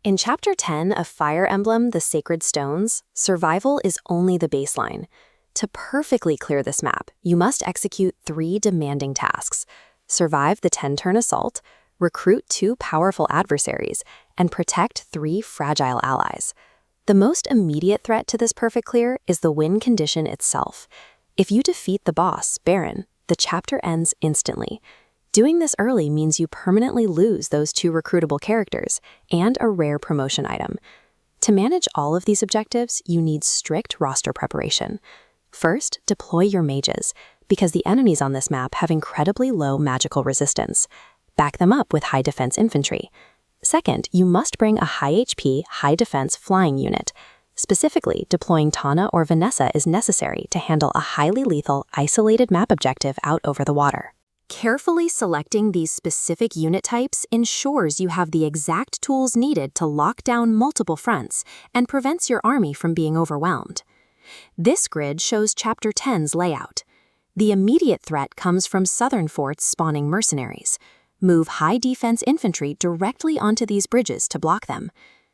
In Chapter 10 of Fire Emblem: The Sacred Stones, survival is only the baseline. To perfectly clear this map, you must execute 3 demanding tasks: survive the 10-turn assault, recruit 2 powerful adversaries, and protect 3 fragile allies. The most immediate threat to this perfect clear is the win condition itself. If you defeat the boss, Baron, the chapter ends instantly. Doing this early means you permanently lose those 2 recruitable characters and a rare promotion item. To manage all of these objectives, you need strict roster preparation. First, deploy your mages, because the enemies on this map have incredibly low magical resistance. Back them up with high defense infantry. Second, you must bring a high HP, high defense flying unit. Specifically, deploying Tana or Vanessa is necessary to handle a highly lethal, isolated map objective out over the water. Carefully selecting these specific unit types ensures you have the exact tools needed to lock down multiple fronts and prevents your army from being overwhelmed. This grid shows Chapter 10's layout. The immediate threat comes from southern forts spawning mercenaries. Move high defense infantry directly onto these bridges to block them.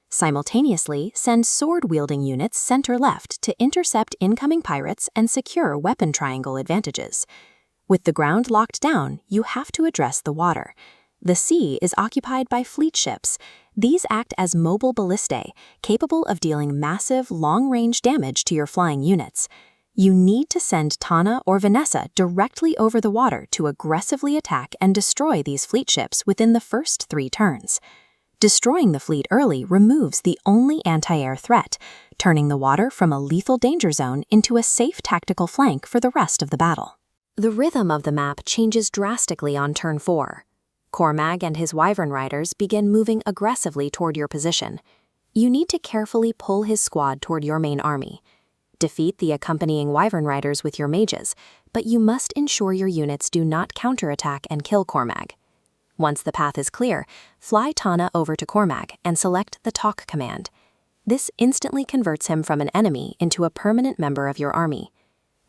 Simultaneously, send sword-wielding units center-left to intercept incoming pirates and secure weapon triangle advantages. With the ground locked down, you have to address the water. The sea is occupied by fleet ships. These act as mobile ballistae, capable of dealing massive, long-range damage to your flying units. You need to send Tana or Vanessa directly over the water to aggressively attack and destroy these fleet ships within the first 3 turns. Destroying the fleet early removes the only anti-air threat, turning the water from a lethal danger zone into a safe tactical flank for the rest of the battle. The rhythm of the map changes drastically on turn 4. Cormag and his Wyvern Riders begin moving aggressively toward your position. You need to carefully pull his squad toward your main army. Defeat the accompanying Wyvern Riders with your mages, but you must ensure your units do not counterattack and kill Cormag. Once the path is clear, fly Tana over to Cormag and select the Talk command. This instantly converts him from an enemy into a permanent member of your army.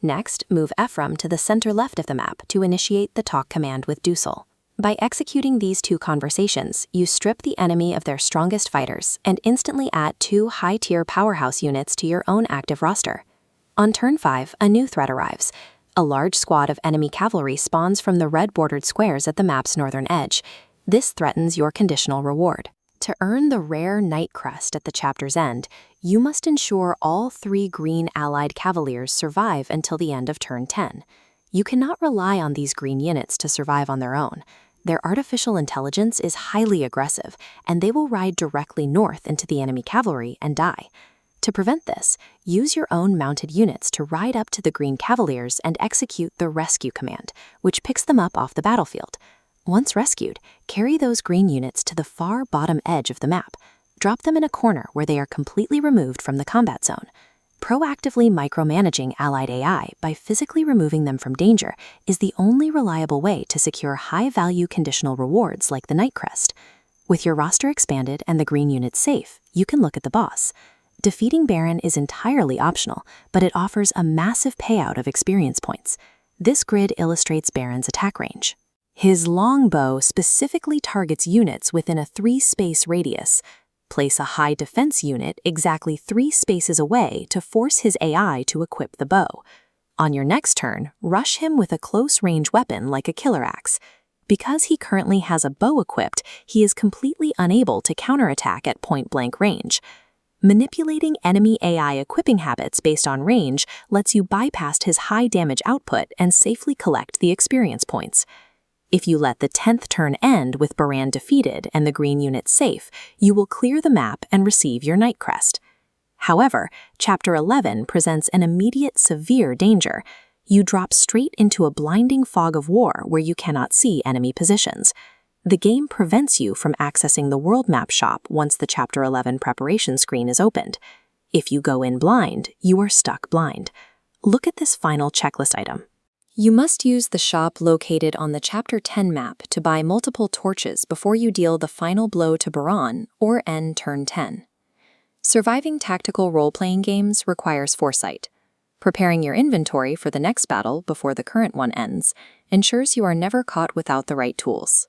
Next, move Ephraim to the center left of the map to initiate the Talk command with Dusel. By executing these 2 conversations, you strip the enemy of their strongest fighters and instantly add 2 high-tier powerhouse units to your own active roster. On turn 5, a new threat arrives. A large squad of enemy cavalry spawns from the red-bordered squares at the map's northern edge. This threatens your conditional reward. To earn the rare Night Crest at the chapter's end, you must ensure all 3 green allied cavaliers survive until the end of turn 10. You cannot rely on these green units to survive on their own. Their artificial intelligence is highly aggressive, and they will ride directly north into the enemy cavalry and die. To prevent this, use your own mounted units to ride up to the green cavaliers and execute the Rescue command, which picks them up off the battlefield. Once rescued, carry those green units to the far bottom edge of the map. Drop them in a corner where they are completely removed from the combat zone. Proactively micromanaging allied AI by physically removing them from danger is the only reliable way to secure high-value conditional rewards like the Night Crest. With your roster expanded and the green units safe, you can look at the boss. Defeating Baron is entirely optional, but it offers a massive payout of experience points. This grid illustrates Baron's attack range. His longbow specifically targets units within a 3-space radius. Place a high defense unit exactly 3 spaces away to force his AI to equip the bow. On your next turn, rush him with a close-range weapon like a killer axe. Because he currently has a bow equipped, he is completely unable to counterattack at point-blank range. Manipulating enemy AI equipping habits based on range lets you bypass his high damage output and safely collect the experience points. If you let the 10th turn end with Baran defeated and the green unit safe, you will clear the map and receive your Night Crest. However, Chapter 11 presents an immediate severe danger. You drop straight into a blinding fog of war where you cannot see enemy positions. The game prevents you from accessing the world map shop once the Chapter 11 preparation screen is opened. If you go in blind, you are stuck blind. Look at this final checklist item. You must use the shop located on the Chapter 10 map to buy multiple torches before you deal the final blow to Baran or end turn 10. Surviving tactical role-playing games requires foresight. Preparing your inventory for the next battle before the current one ends ensures you are never caught without the right tools.